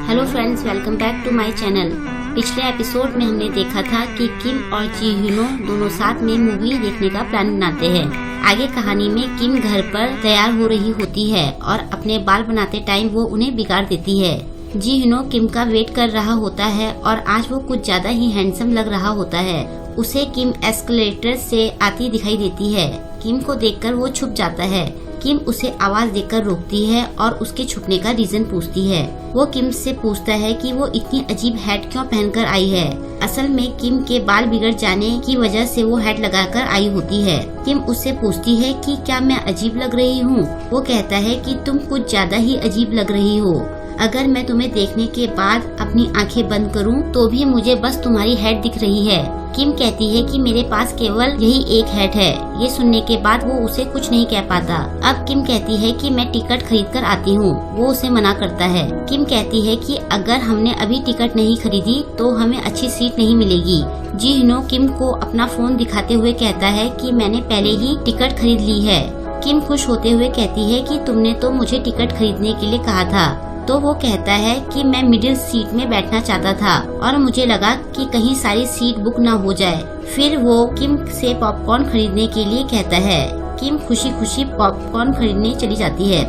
Hello friends, welcome back to my channel. पिछले episode में हमने देखा था कि किम और जी ह्यूनो दोनों साथ में मूवी देखने का प्लान बनाते हैं। आगे कहानी में किम घर पर तैयार हो रही होती है और अपने बाल बनाते टाइम वो उन्हें बिगाड़ देती है। जी ह्यूनो किम का वेट कर रहा होता है और आज वो कुछ ज्यादा ही हैंडसम लग रहा होता है। उसे किम एस्केलेटर से आती दिखाई देती है। किम को देखकर वो छुप जाता है। किम उसे आवाज देकर रोकती है और उसके छुपने का रीजन पूछती है। वो किम से पूछता है कि वो इतनी अजीब हैट क्यों पहनकर आई है। असल में किम के बाल बिगड़ जाने की वजह से वो हैट लगाकर आई होती है। किम उससे पूछती है कि क्या मैं अजीब लग रही हूँ। वो कहता है कि तुम कुछ ज्यादा ही अजीब लग रही हो। अगर मैं तुम्हें देखने के बाद अपनी आंखें बंद करूं तो भी मुझे बस तुम्हारी हैट दिख रही है। किम कहती है कि मेरे पास केवल यही एक हैट है। ये सुनने के बाद वो उसे कुछ नहीं कह पाता। अब किम कहती है कि मैं टिकट खरीद कर आती हूँ। वो उसे मना करता है। किम कहती है कि अगर हमने अभी टिकट नहीं खरीदी तो हमें अच्छी सीट नहीं मिलेगी। जी ह्यूनो किम को अपना फोन दिखाते हुए कहता है कि मैंने पहले ही टिकट खरीद ली है। किम खुश होते हुए कहती है कि तुमने तो मुझे टिकट खरीदने के लिए कहा था। तो वो कहता है कि मैं मिडिल सीट में बैठना चाहता था और मुझे लगा कि कहीं सारी सीट बुक ना हो जाए। फिर वो किम से पॉपकॉर्न खरीदने के लिए कहता है। किम खुशी खुशी पॉपकॉर्न खरीदने चली जाती है।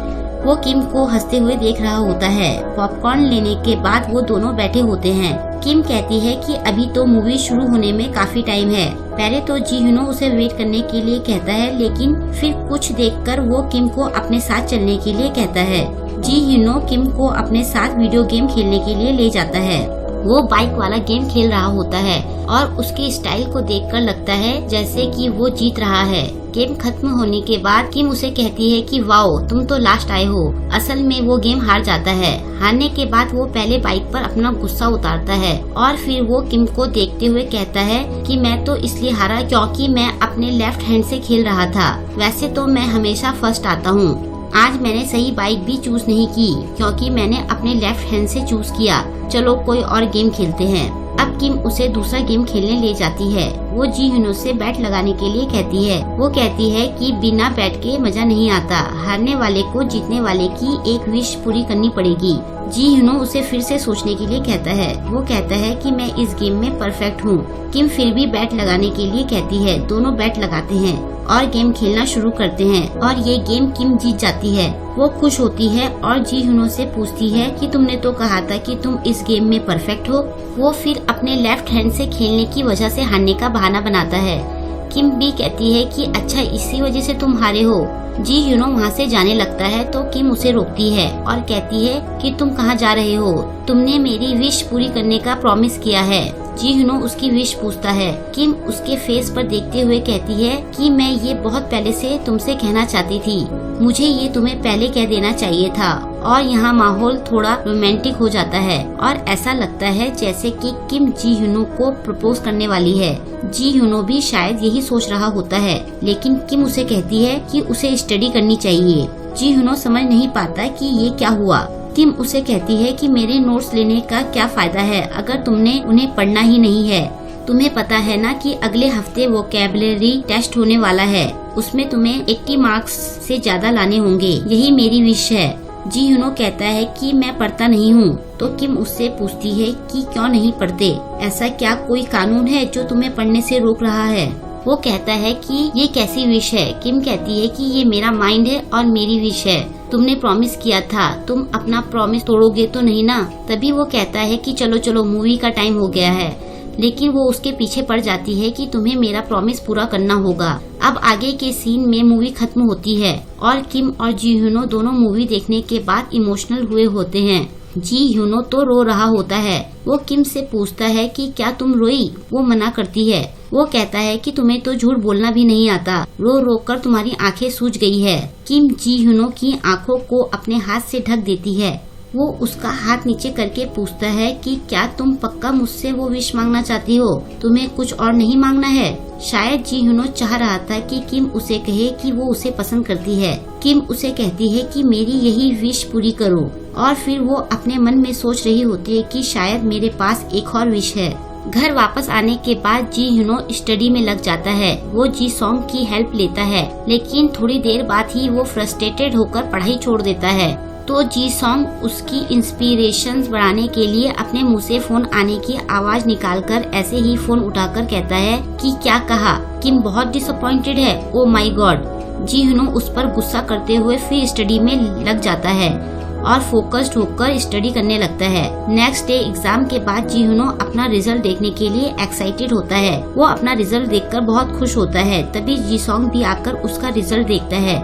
वो किम को हंसते हुए देख रहा होता है। पॉपकॉर्न लेने के बाद वो दोनों बैठे होते हैं। किम कहती है कि अभी तो मूवी शुरू होने में काफी टाइम है। पहले तो जी ह्यूनो उसे वेट करने के लिए कहता है, लेकिन फिर कुछ देखकर वो किम को अपने साथ चलने के लिए कहता है। जी ह्यूनो किम को अपने साथ वीडियो गेम खेलने के लिए ले जाता है। वो बाइक वाला गेम खेल रहा होता है और उसकी स्टाइल को देखकर लगता है जैसे कि वो जीत रहा है। गेम खत्म होने के बाद किम उसे कहती है कि वाओ, तुम तो लास्ट आए हो। असल में वो गेम हार जाता है। हारने के बाद वो पहले बाइक पर अपना गुस्सा उतारता है और फिर वो किम को देखते हुए कहता है कि मैं तो इसलिए हारा क्योंकि मैं अपने लेफ्ट हैंड से खेल रहा था। वैसे तो मैं हमेशा फर्स्ट आता हूँ। आज मैंने सही बाइक भी चूज नहीं की क्योंकि मैंने अपने लेफ्ट हैंड से चूज किया। चलो कोई और गेम खेलते हैं। अब किम उसे दूसरा गेम खेलने ले जाती है। वो जी ह्यूनो से बैट लगाने के लिए कहती है। वो कहती है कि बिना बैट के मजा नहीं आता। हारने वाले को जीतने वाले की एक विश पूरी करनी पड़ेगी। जी ह्यूनो उसे फिर से सोचने के लिए कहता है। वो कहता है कि मैं इस गेम में परफेक्ट हूँ। किम फिर भी बैट लगाने के लिए कहती है। दोनों बैट लगाते हैं और गेम खेलना शुरू करते हैं और ये गेम किम जीत जाती है। वो खुश होती है और जी ह्यूनो से पूछती है कि तुमने तो कहा था कि तुम इस गेम में परफेक्ट हो। वो फिर अपने लेफ्ट हैंड से खेलने की वजह से हारने का बहाना बनाता है। किम भी कहती है कि अच्छा, इसी वजह से तुम हारे हो। जी ह्यूनो वहाँ से जाने लगता है तो किम उसे रोकती है और कहती है कि तुम कहाँ जा रहे हो। तुमने मेरी विश पूरी करने का प्रॉमिस किया है। जी ह्यूनो उसकी विश पूछता है। किम उसके फेस पर देखते हुए कहती है कि मैं ये बहुत पहले से तुमसे कहना चाहती थी। मुझे ये तुम्हें पहले कह देना चाहिए था। और यहाँ माहौल थोड़ा रोमांटिक हो जाता है और ऐसा लगता है जैसे कि किम जी ह्यूनो को प्रपोज करने वाली है। जी ह्यूनो भी शायद यही सोच रहा होता है, लेकिन किम उसे कहती है कि उसे स्टडी करनी चाहिए। जी ह्यूनो समझ नहीं पाता कि ये क्या हुआ। किम उसे कहती है कि मेरे नोट्स लेने का क्या फायदा है अगर तुमने उन्हें पढ़ना ही नहीं है। तुम्हें पता है ना कि अगले हफ्ते वोकैबुलरी टेस्ट होने वाला है। उसमें तुम्हें 80 मार्क्स से ज्यादा लाने होंगे। यही मेरी विश है। जी ह्यूनो कहता है कि मैं पढ़ता नहीं हूँ। तो किम उससे पूछती है कि क्यों नहीं पढ़ते। ऐसा क्या कोई कानून है जो तुम्हें पढ़ने से रोक रहा है। वो कहता है कि ये कैसी विश है। किम कहती है कि ये मेरा माइंड है और मेरी विश है। तुमने प्रॉमिस किया था, तुम अपना प्रॉमिस तोड़ोगे तो नहीं ना। तभी वो कहता है कि चलो चलो, मूवी का टाइम हो गया है। लेकिन वो उसके पीछे पड़ जाती है कि तुम्हें मेरा प्रॉमिस पूरा करना होगा। अब आगे के सीन में मूवी खत्म होती है और किम और जी ह्यूनो दोनों मूवी देखने के बाद इमोशनल हुए होते हैं। जी ह्यूनो तो रो रहा होता है। वो किम से पूछता है कि क्या तुम रोई। वो मना करती है। वो कहता है कि तुम्हें तो झूठ बोलना भी नहीं आता। रो रो कर तुम्हारी आंखें सूज गई है। किम जी ह्यूनो की आंखों को अपने हाथ से ढक देती है। वो उसका हाथ नीचे करके पूछता है कि क्या तुम पक्का मुझसे वो विश मांगना चाहती हो। तुम्हें कुछ और नहीं मांगना है। शायद जी ह्यूनो चाह रहा था कि किम उसे कहे कि वो उसे पसंद करती है। किम उसे कहती है कि मेरी यही विश पूरी करो और फिर वो अपने मन में सोच रही होती है कि शायद मेरे पास एक और विश है। घर वापस आने के बाद जी ह्यूनो स्टडी में लग जाता है। वो जी सॉन्ग की हेल्प लेता है, लेकिन थोड़ी देर बाद ही वो फ्रस्ट्रेटेड होकर पढ़ाई छोड़ देता है। तो जी सॉन्ग उसकी इंस्पिरेशन बढ़ाने के लिए अपने मुंह से फोन आने की आवाज निकालकर ऐसे ही फोन उठाकर कहता है कि क्या कहा, किम बहुत डिसअपॉइंटेड है, ओ माय गॉड। जी ह्यूनो उस पर गुस्सा करते हुए फिर स्टडी में लग जाता है और फोकस्ड होकर स्टडी करने लगता है। नेक्स्ट डे एग्जाम के बाद जी ह्यूनो अपना रिजल्ट देखने के लिए एक्साइटेड होता है। वो अपना रिजल्ट देखकर बहुत खुश होता है। तभी जी सॉन्ग भी आकर उसका रिजल्ट देखता है।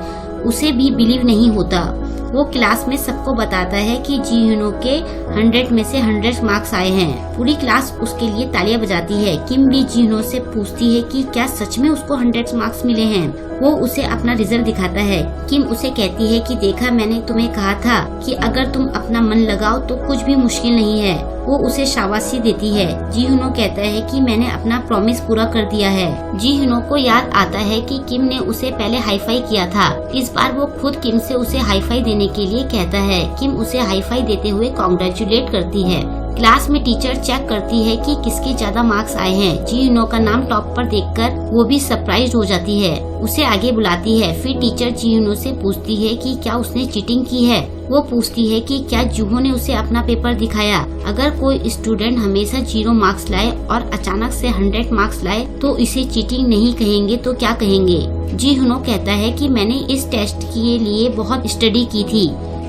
उसे भी बिलीव नहीं होता। वो क्लास में सबको बताता है कि जी ह्यूनो के 100 में से 100 मार्क्स आए हैं। पूरी क्लास उसके लिए तालियां बजाती है। किम भी जी ह्यूनो से पूछती है कि क्या सच में उसको 100 मार्क्स मिले हैं। वो उसे अपना रिजल्ट दिखाता है। किम उसे कहती है कि देखा, मैंने तुम्हें कहा था कि अगर तुम अपना मन लगाओ तो कुछ भी मुश्किल नहीं है। वो उसे शाबाशी देती है। जी ह्यूनो कहता है कि मैंने अपना प्रॉमिस पूरा कर दिया है। जी ह्यूनो को याद आता है कि किम ने उसे पहले हाईफाई किया था। इस बार वो खुद किम से उसे हाईफाई देने के लिए कहता है। किम उसे हाईफाई देते हुए कॉन्ग्रेचुलेट करती है। क्लास में टीचर चेक करती है कि किसके ज्यादा मार्क्स आए हैं। जी ह्यूनो का नाम टॉप पर देखकर वो भी सरप्राइज हो जाती है। उसे आगे बुलाती है। फिर टीचर जी ह्यूनो से पूछती है कि क्या उसने चीटिंग की है। वो पूछती है कि क्या जूहो ने उसे अपना पेपर दिखाया। अगर कोई स्टूडेंट हमेशा 0 मार्क्स लाए और अचानक से 100 मार्क्स लाए तो इसे चीटिंग नहीं कहेंगे तो क्या कहेंगे। जी ह्यूनो कहता है कि मैंने इस टेस्ट के लिए बहुत स्टडी की थी,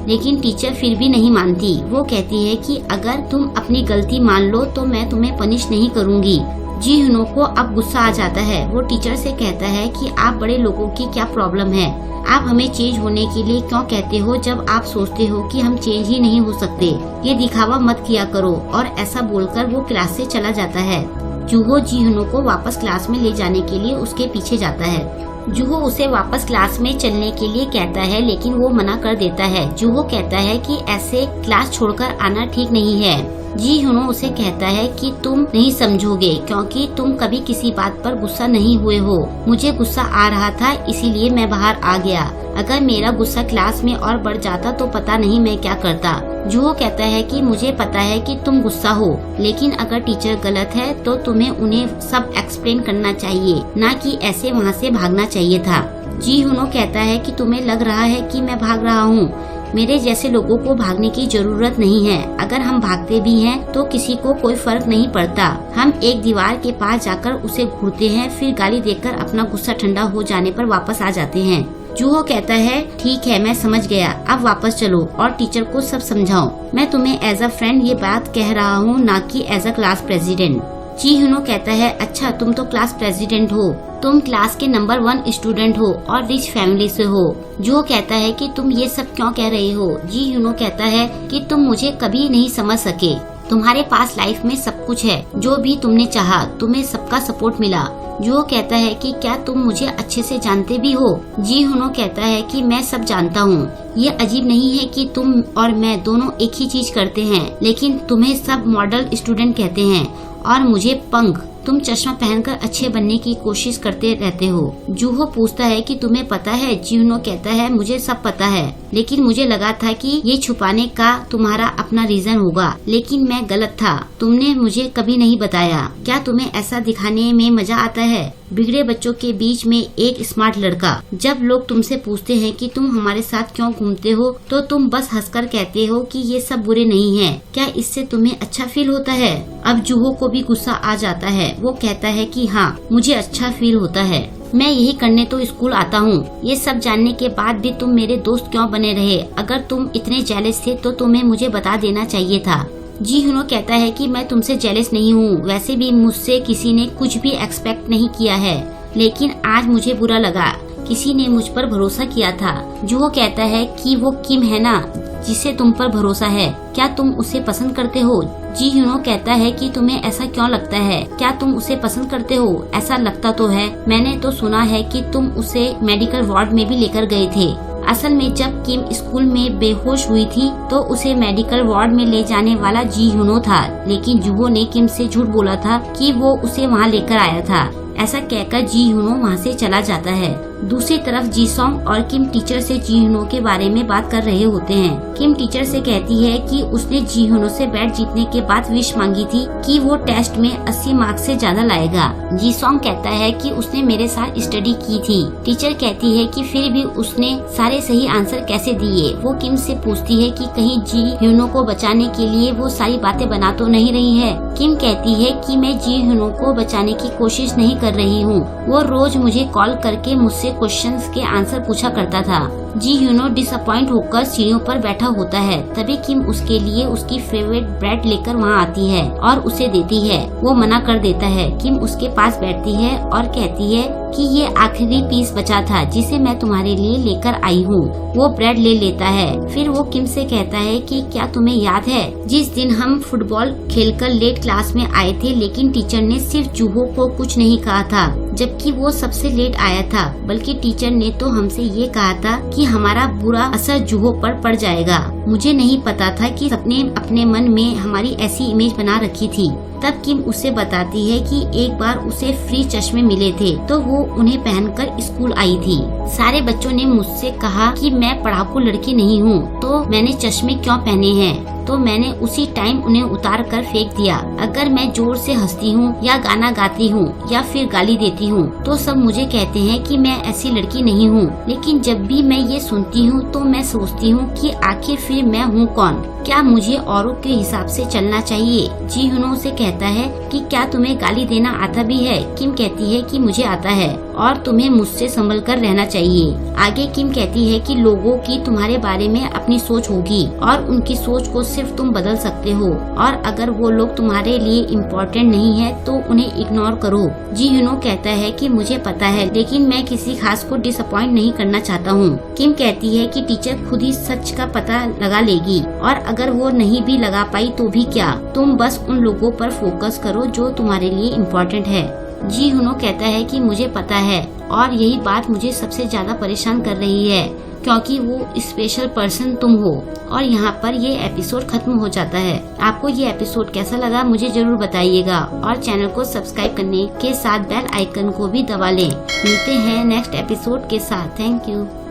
लेकिन टीचर फिर भी नहीं मानती। वो कहती है कि अगर तुम अपनी गलती मान लो तो मैं तुम्हें पनिश नहीं करूँगी। जी ह्यूनो को अब गुस्सा आ जाता है। वो टीचर से कहता है कि आप बड़े लोगों की क्या प्रॉब्लम है, आप हमें चेंज होने के लिए क्यों कहते हो जब आप सोचते हो कि हम चेंज ही नहीं हो सकते। ये दिखावा मत किया करो। और ऐसा बोलकर वो क्लास से चला जाता है। जूहो जी ह्यूनो को वापस क्लास में ले जाने के लिए उसके पीछे जाता है। जूहो उसे वापस क्लास में चलने के लिए कहता है, लेकिन वो मना कर देता है। जूहो कहता है कि ऐसे क्लास छोड़कर आना ठीक नहीं है। जी ह्यूनो उसे कहता है कि तुम नहीं समझोगे क्योंकि तुम कभी किसी बात पर गुस्सा नहीं हुए हो। मुझे गुस्सा आ रहा था इसीलिए मैं बाहर आ गया। अगर मेरा गुस्सा क्लास में और बढ़ जाता तो पता नहीं मैं क्या करता। जूहो कहता है कि मुझे पता है कि तुम गुस्सा हो, लेकिन अगर टीचर गलत है तो तुम्हें उन्हें सब एक्सप्लेन करना चाहिए, ना कि ऐसे वहाँ से भागना चाहिए था। जी ह्यूनो कहता है कि तुम्हें लग रहा है कि मैं भाग रहा हूँ। मेरे जैसे लोगों को भागने की जरूरत नहीं है। अगर हम भागते भी हैं तो किसी को कोई फर्क नहीं पड़ता। हम एक दीवार के पास जाकर उसे घूरते हैं, फिर गाली देकर अपना गुस्सा ठंडा हो जाने पर वापस आ जाते हैं। जूहो कहता है ठीक है, मैं समझ गया, अब वापस चलो और टीचर को सब समझाओ। मैं तुम्हें एज अ फ्रेंड ये बात कह रहा हूँ, ना कि एज अ क्लास प्रेसिडेंट। जी ह्यूनो कहता है अच्छा, तुम तो क्लास प्रेसिडेंट हो, तुम क्लास के नंबर 1 स्टूडेंट हो और रिच फैमिली से हो। जूहो कहता है कि तुम ये सब क्यों कह रहे हो। जी ह्यूनो कहता है कि तुम मुझे कभी नहीं समझ सके। तुम्हारे पास लाइफ में सब कुछ है, जो भी तुमने चाहा, तुम्हें सबका सपोर्ट मिला। जूहो कहता है कि क्या तुम मुझे अच्छे से जानते भी हो। जी ह्यूनो कहता है कि मैं सब जानता हूँ। ये अजीब नहीं है कि तुम और मैं दोनों एक ही चीज करते हैं, लेकिन तुम्हें सब मॉडल स्टूडेंट कहते हैं और मुझे पंख। तुम चश्मा पहनकर अच्छे बनने की कोशिश करते रहते हो। जूहो पूछता है कि तुम्हें पता है। जी ह्यूनो कहता है मुझे सब पता है, लेकिन मुझे लगा था कि ये छुपाने का तुम्हारा अपना रीजन होगा, लेकिन मैं गलत था। तुमने मुझे कभी नहीं बताया। क्या तुम्हें ऐसा दिखाने में मजा आता है? बिगड़े बच्चों के बीच में एक स्मार्ट लड़का। जब लोग तुमसे पूछते हैं कि तुम हमारे साथ क्यों घूमते हो तो तुम बस हंसकर कहते हो कि ये सब बुरे नहीं हैं। क्या इससे तुम्हें अच्छा फील होता है? अब जूहो को भी गुस्सा आ जाता है। वो कहता है कि हाँ, मुझे अच्छा फील होता है। मैं यही करने तो स्कूल आता हूँ। ये सब जानने के बाद भी तुम मेरे दोस्त क्यों बने रहे? अगर तुम इतने जेलस थे तो तुम्हें मुझे बता देना चाहिए था। जी ह्यूनो कहता है कि मैं तुमसे जेलस नहीं हूँ। वैसे भी मुझसे किसी ने कुछ भी एक्सपेक्ट नहीं किया है, लेकिन आज मुझे बुरा लगा। किसी ने मुझ पर भरोसा किया था। जूहो कहता है कि वो किम है ना, जिसे तुम पर भरोसा है। क्या तुम उसे पसंद करते हो? जी ह्यूनो कहता है कि तुम्हें ऐसा क्यों लगता है? क्या तुम उसे पसंद करते हो? ऐसा लगता तो है। मैंने तो सुना है कि तुम उसे मेडिकल वार्ड में भी लेकर गए थे। असल में जब किम स्कूल में बेहोश हुई थी तो उसे मेडिकल वार्ड में ले जाने वाला जी ह्यूनो था, लेकिन जूहो ने किम से झूठ बोला था कि वो उसे वहाँ लेकर आया था। ऐसा कहकर जी ह्यूनो वहाँ से चला जाता है। दूसरी तरफ जी सॉन्ग और किम टीचर से जी ह्यूनो के बारे में बात कर रहे होते हैं। किम टीचर से कहती है कि उसने जी ह्यूनो से बैट जीतने के बाद विश मांगी थी कि वो टेस्ट में 80 मार्क्स से ज्यादा लाएगा। जी सॉन्ग कहता है कि उसने मेरे साथ स्टडी की थी। टीचर कहती है कि फिर भी उसने सारे सही आंसर कैसे दिए। वो किम से पूछती है कि कहीं जी ह्यूनो को बचाने के लिए वो सारी बातें बना तो नहीं रही है। किम कहती है कि मैं जी ह्यूनो को बचाने की कोशिश नहीं कर रही हूँ। वो रोज मुझे कॉल करके मुझसे क्वेश्चंस के आंसर पूछा करता था। जी ह्यूनो डिसअपॉइंट होकर सीढ़ियों पर बैठा होता है। तभी किम उसके लिए उसकी फेवरेट ब्रेड लेकर वहाँ आती है और उसे देती है। वो मना कर देता है। किम उसके पास बैठती है और कहती है कि ये आखिरी पीस बचा था जिसे मैं तुम्हारे लिए लेकर आई हूँ। वो ब्रेड ले लेता है। फिर वो किम से कहता है कि क्या तुम्हें याद है जिस दिन हम फुटबॉल खेलकर लेट क्लास में आए थे, लेकिन टीचर ने सिर्फ जूहो को कुछ नहीं कहा था, जबकि वो सबसे लेट आया था, बल्कि टीचर ने तो हमसे ये कहा था कि हमारा बुरा असर जूहो पर पड़ जाएगा। मुझे नहीं पता था कि सबने अपने मन में हमारी ऐसी इमेज बना रखी थी। तब किम उसे बताती है कि एक बार उसे फ्री चश्मे मिले थे तो वो उन्हें पहनकर स्कूल आई थी। सारे बच्चों ने मुझसे कहा कि मैं पढ़ाकू लड़की नहीं हूँ, तो मैंने चश्मे क्यों पहने हैं, तो मैंने उसी टाइम उन्हें उतार कर फेंक दिया। अगर मैं जोर से हंसती हूँ या गाना गाती हूँ या फिर गाली देती हूँ तो सब मुझे कहते हैं कि मैं ऐसी लड़की नहीं हूँ। लेकिन जब भी मैं ये सुनती हूँ तो मैं सोचती हूँ कि आखिर फिर मैं हूँ कौन? क्या मुझे औरों के हिसाब से चलना चाहिए? जी ह्यूनो से कहता है कि क्या तुम्हें गाली देना आता भी है? किम कहती है कि मुझे आता है और तुम्हें मुझसे संभल कर रहना चाहिए। आगे किम कहती है कि लोगों की तुम्हारे बारे में अपनी सोच होगी और उनकी सोच को सिर्फ तुम बदल सकते हो, और अगर वो लोग तुम्हारे लिए इम्पोर्टेंट नहीं है तो उन्हें इग्नोर करो। जी ह्यूनो कहता है कि मुझे पता है, लेकिन मैं किसी खास को डिसअपॉइंट नहीं करना चाहता हूँ। किम कहती है कि टीचर खुद ही सच का पता लगा लेगी, और अगर वो नहीं भी लगा पाई तो भी क्या, तुम बस उन लोगों पर फोकस करो जो तुम्हारे लिए इम्पोर्टेंट है। जी ह्यूनो कहता है कि मुझे पता है, और यही बात मुझे सबसे ज्यादा परेशान कर रही है, क्योंकि वो स्पेशल पर्सन तुम हो। और यहाँ पर ये एपिसोड खत्म हो जाता है। आपको ये एपिसोड कैसा लगा मुझे जरूर बताइएगा, और चैनल को सब्सक्राइब करने के साथ बेल आइकन को भी दबा लें। मिलते हैं नेक्स्ट एपिसोड के साथ। Thank you.